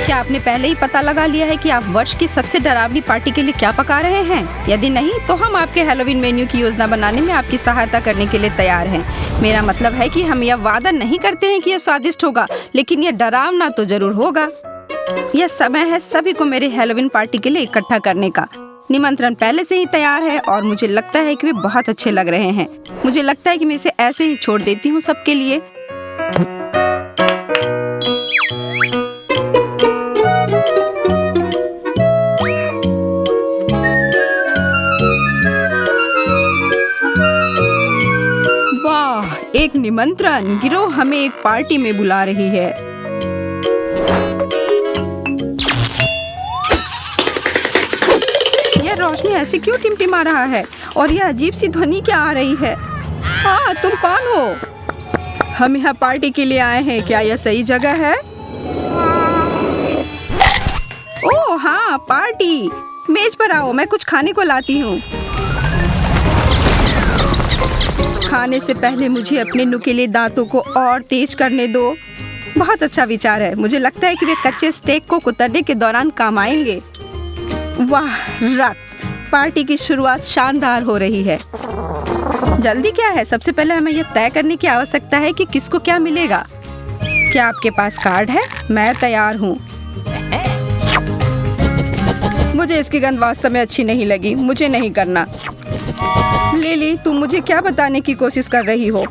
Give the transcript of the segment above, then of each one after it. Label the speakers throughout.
Speaker 1: क्या आपने पहले ही पता लगा लिया है कि आप वर्ष की सबसे डरावनी पार्टी के लिए क्या पका रहे हैं? यदि नहीं तो हम आपके हैलोवीन मेन्यू की योजना बनाने में आपकी सहायता करने के लिए तैयार हैं। मेरा मतलब है कि हम यह वादा नहीं करते हैं कि यह स्वादिष्ट होगा, लेकिन यह डरावना तो जरूर होगा। यह समय है सभी को मेरे हैलोवीन पार्टी के लिए इकट्ठा करने का। निमंत्रण पहले से ही तैयार है और मुझे लगता है कि वे बहुत अच्छे लग रहे हैं। मुझे लगता है कि मैं इसे ऐसे ही छोड़ देती हूँ सबके लिए। वाह, एक निमंत्रण! गिरोह हमें एक पार्टी में बुला रही है। रोशनी ऐसे क्यों टिमटिमा रहा है और यह अजीब सी ध्वनि क्या आ रही है? हाँ, तुम कौन हो? हम यहाँ पार्टी के लिए आए हैं। क्या यह सही जगह है? ओह हाँ, पार्टी। मेज पर आओ, मैं कुछ खाने को लाती हूँ। खाने से पहले मुझे अपने नुकीले दांतों को और तेज करने दो। बहुत अच्छा विचार है। मुझे लगता है कि वे कच्चे स्टेक को कुतरने के दौरान काम आएंगे। वाह, रक्त! पार्टी की शुरुआत शानदार हो रही है। जल्दी क्या है? सबसे पहले हमें यह तय करने की आवश्यकता है कि किसको क्या मिलेगा। क्या आपके पास कार्ड है? मैं तैयार हूँ। मुझे इसकी गंध वास्तव में अच्छी नहीं लगी। मुझे नहीं करना। लिली, तुम मुझे क्या बताने की कोशिश कर रही हो?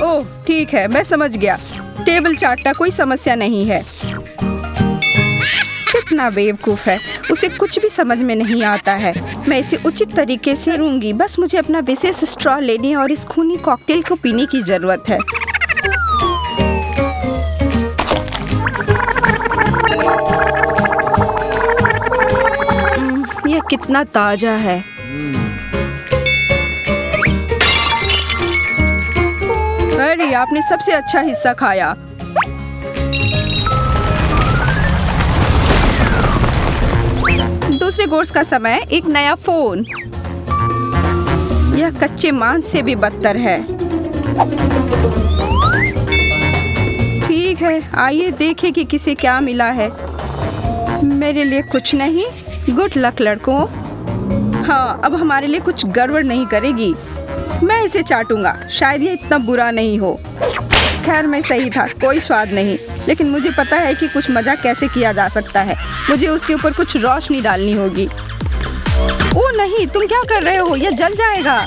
Speaker 1: ओह ठीक है, मैं समझ गया। टेबल चाटना कोई समस्या नहीं है। कितना बेवकूफ है, उसे कुछ भी समझ में नहीं आता है। मैं इसे उचित तरीके से करूंगी। बस मुझे अपना विशेष स्ट्रॉ लेने और इस खूनी कॉकटेल को पीने की जरूरत है। यह कितना ताजा है। अरे, आपने सबसे अच्छा हिस्सा खाया। दूसरे कोर्स का समय, एक नया फोन। यह कच्चे मांस से भी बदतर है। ठीक है, आइए देखें कि किसे क्या मिला है। मेरे लिए कुछ नहीं। गुड लक लड़कों। हाँ, अब हमारे लिए कुछ गड़बड़ नहीं करेगी। मैं इसे चाटूंगा। शायद ये इतना बुरा नहीं हो। खैर, मैं सही था, कोई स्वाद नहीं। लेकिन मुझे पता है कि कुछ मजा कैसे किया जा सकता है। मुझे उसके ऊपर कुछ रोशनी डालनी होगी। ओह नहीं, तुम क्या कर रहे हो? यह जल जाएगा।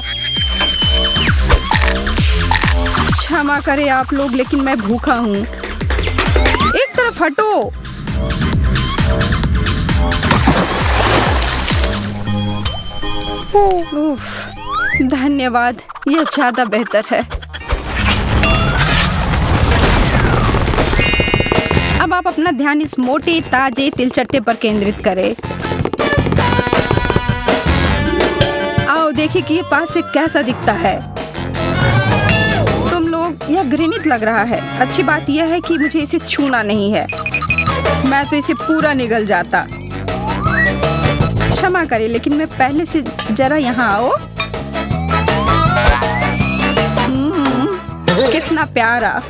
Speaker 1: क्षमा करें आप लोग, लेकिन मैं भूखा हूँ। एक तरफ हटो। उफ, धन्यवाद, यह ज्यादा बेहतर है। अब आप अपना ध्यान इस मोटे ताजे तिलचट्टे पर केंद्रित करें। आओ देखिए कि ये पास से कैसा दिखता है। तुम लोग, यह घृणित लग रहा है। अच्छी बात यह है कि मुझे इसे छूना नहीं है। मैं तो इसे पूरा निगल जाता। क्षमा करें, लेकिन मैं पहले से जरा यहाँ आओ। कितना प्यारा।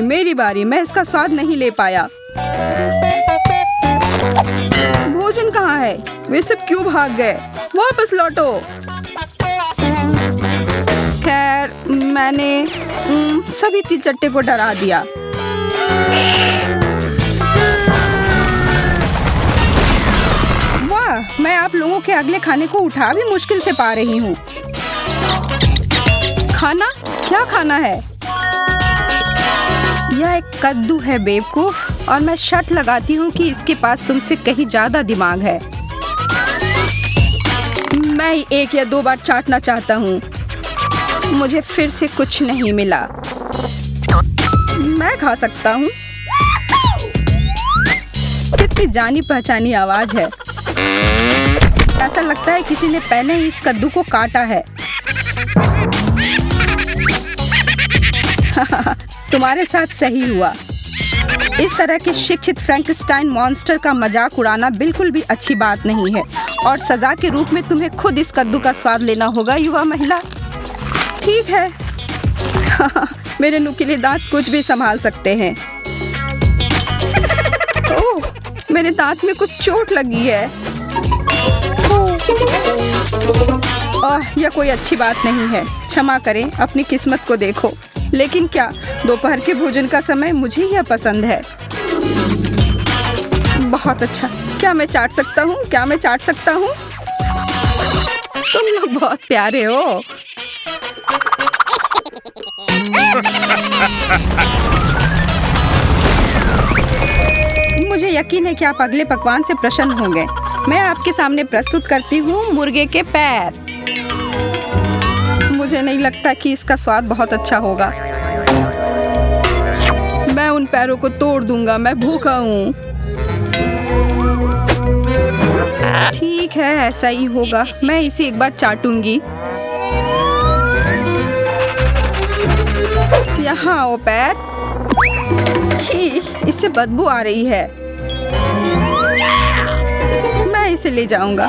Speaker 1: मेरी बारी। मैं इसका स्वाद नहीं ले पाया। भोजन कहाँ है? वे सब क्यों भाग गए? वापस लौटो। खैर, मैंने सभी तिलचट्टे को डरा दिया। वाह, मैं आप लोगों के अगले खाने को उठा भी मुश्किल से पा रही हूँ। खाना? क्या खाना है? यह एक कद्दू है बेवकूफ, और मैं शर्त लगाती हूँ कि इसके पास तुमसे कहीं ज्यादा दिमाग है। मैं ही 1 या 2 बार चाटना चाहता हूँ। मुझे फिर से कुछ नहीं मिला। मैं खा सकता हूँ। कितनी जानी पहचानी आवाज है। ऐसा लगता है किसी ने पहले ही इस कद्दू को काटा है। तुम्हारे साथ सही हुआ। इस तरह के शिक्षित फ्रैंकेनस्टाइन मॉन्स्टर का मजाक उड़ाना बिल्कुल भी अच्छी बात नहीं है। और सजा के रूप में तुम्हें खुद इस कद्दू का स्वाद लेना होगा युवा महिला। ठीक है। मेरे नुकीले दांत कुछ भी संभाल सकते हैं। ओह, मेरे दांत में कुछ चोट लगी है। यह कोई अच्छी बात नहीं है। क्षमा करें, अपनी किस्मत को देखो। लेकिन क्या दोपहर के भोजन का समय मुझे यह पसंद है। बहुत अच्छा। क्या मैं चाट सकता हूँ? क्या मैं चाट सकता हूँ? तुम लोग बहुत प्यारे हो। मुझे यकीन है कि आप अगले पकवान से प्रसन्न होंगे। मैं आपके सामने प्रस्तुत करती हूँ मुर्गे के पैर। मुझे नहीं लगता कि इसका स्वाद बहुत अच्छा होगा। मैं उन पैरों को तोड़ दूंगा। मैं भूखा हूँ। ठीक है, ऐसा ही होगा। मैं इसे एक बार चाटूंगी। यहाँ आओ पैर। छी, इससे बदबू आ रही है। मैं इसे ले जाऊंगा।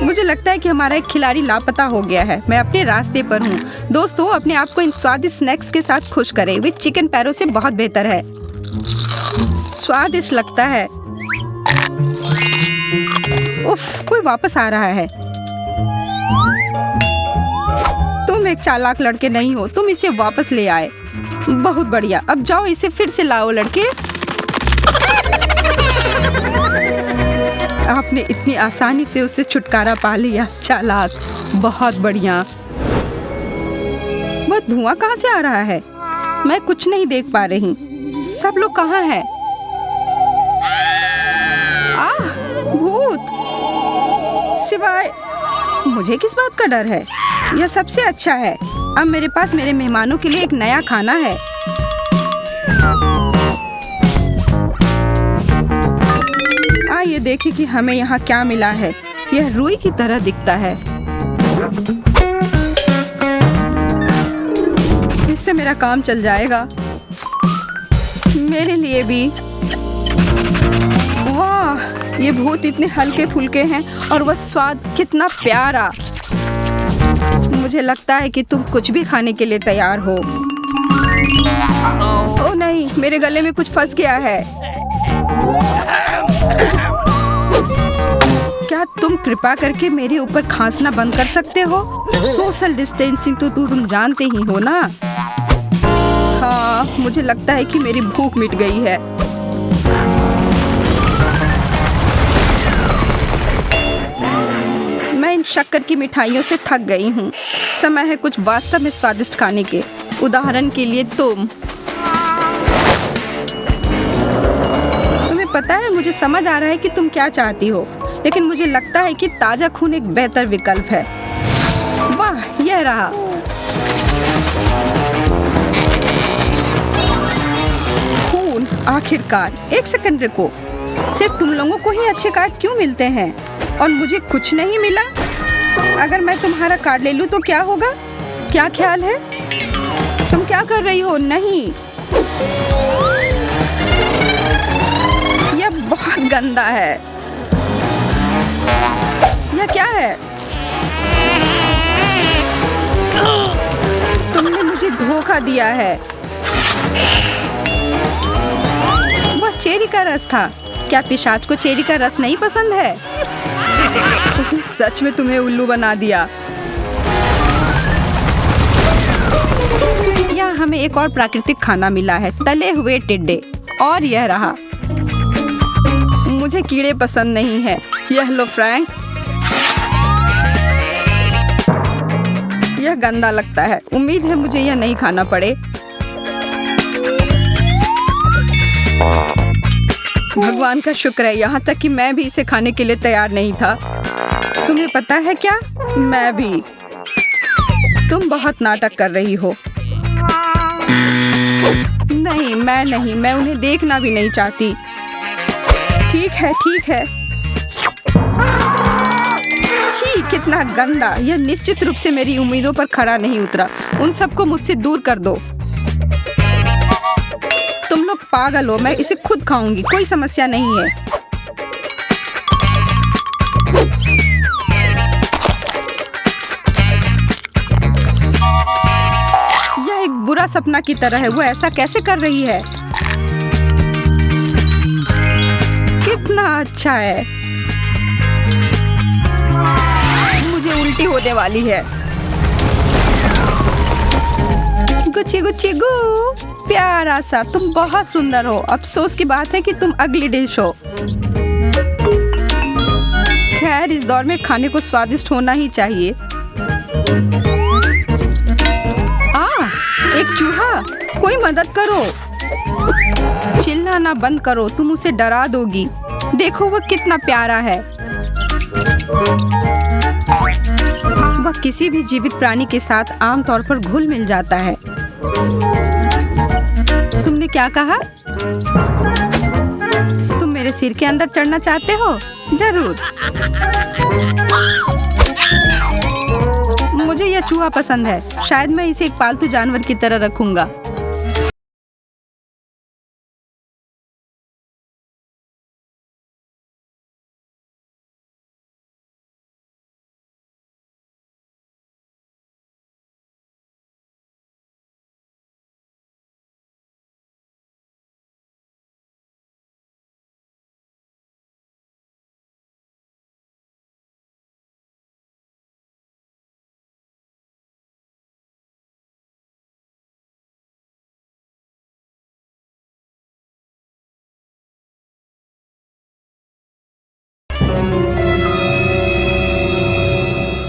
Speaker 1: मुझे लगता है कि हमारा एक खिलाड़ी लापता हो गया है। मैं अपने रास्ते पर हूँ। दोस्तों, अपने आप को इन स्वादिष्ट स्नैक्स के साथ खुश करें। वे चिकन पैरों से बहुत बेहतर है। स्वादिष्ट लगता है। उफ, कोई वापस आ रहा है। तुम एक चालाक लड़के नहीं हो। तुम इसे वापस ले आए। बहुत बढ़िया। अब जाओ, इसे फिर से लाओ लड़के। आपने इतनी आसानी से उससे छुटकारा पा लिया। चालाक। बहुत बढ़िया। वह धुआं कहाँ से आ रहा है? मैं कुछ नहीं देख पा रही। सब लोग कहाँ हैं? भूत। सिवाय मुझे किस बात का डर है? यह सबसे अच्छा है। अब मेरे पास मेरे मेहमानों के लिए एक नया खाना है। आइए देखें कि हमें यहाँ क्या मिला है। यह रुई की तरह दिखता है। इससे मेरा काम चल जाएगा। मेरे लिए भी। वाह, ये भूत इतने हल्के फुल्के हैं और वह स्वाद कितना प्यारा। मुझे लगता है कि तुम कुछ भी खाने के लिए तैयार हो। ओह नहीं, मेरे गले में कुछ फंस गया है। क्या तुम कृपा करके मेरे ऊपर खांसना बंद कर सकते हो? सोशल डिस्टेंसिंग तो तुम जानते ही हो ना। हाँ, मुझे लगता है कि मेरी भूख मिट गई है। मैं इन शक्कर की मिठाइयों से थक गई हूँ। समय है कुछ वास्तव में स्वादिष्ट खाने के। उदाहरण के लिए तुम्हें पता है, मुझे समझ आ रहा है कि तुम क्या चाहती हो, लेकिन मुझे लगता है कि ताजा खून एक बेहतर विकल्प है। वाह, यह रहा। खून, आखिरकार। एक सेकंड रुको। सिर्फ तुम लोगों को ही अच्छे कार्ड क्यों मिलते हैं और मुझे कुछ नहीं मिला? अगर मैं तुम्हारा कार्ड ले लूं तो क्या होगा? क्या ख्याल है? तुम क्या कर रही हो? नहीं, यह बहुत गंदा है। यह क्या है? तुमने मुझे धोखा दिया है। वह चेरी का रस था। क्या पिशाच को चेरी का रस नहीं पसंद है? उसने सच में तुम्हें उल्लू बना दिया। यहाँ हमें एक और प्राकृतिक खाना मिला है, तले हुए टिड्डे। और यह रहा। मुझे कीड़े पसंद नहीं है। यह लो फ्रैंक। यह गंदा लगता है। उम्मीद है मुझे यह नहीं खाना पड़े। भगवान का शुक्र है, यहाँ तक कि मैं भी इसे खाने के लिए तैयार नहीं था। तुम्हें पता है क्या? मैं भी। तुम बहुत नाटक कर रही हो। नहीं, मैं नहीं। मैं उन्हें देखना भी नहीं चाहती। ठीक है, ठीक है। छी, कितना गंदा। यह निश्चित रूप से मेरी उम्मीदों पर खरा नहीं उतरा। उन सबको मुझसे दूर कर दो। तुम लोग पागल हो। मैं इसे खुद खाऊंगी, कोई समस्या नहीं है। पूरा सपना की तरह है। वो ऐसा कैसे कर रही है? कितना अच्छा है। मुझे उल्टी होने वाली है। गुच्ची गुच्ची गू, प्यारा सा, तुम बहुत सुंदर हो। अफसोस की बात है कि तुम अगली डिश हो। खैर, इस दौर में खाने को स्वादिष्ट होना ही चाहिए। एक चूहा, कोई मदद करो। चिल्लाना बंद करो, तुम उसे डरा दोगी। देखो वह कितना प्यारा है। वह किसी भी जीवित प्राणी के साथ आमतौर पर घुल मिल जाता है। तुमने क्या कहा? तुम मेरे सिर के अंदर चढ़ना चाहते हो? जरूर। मुझे यह चूहा पसंद है। शायद मैं इसे एक पालतू जानवर की तरह रखूंगा।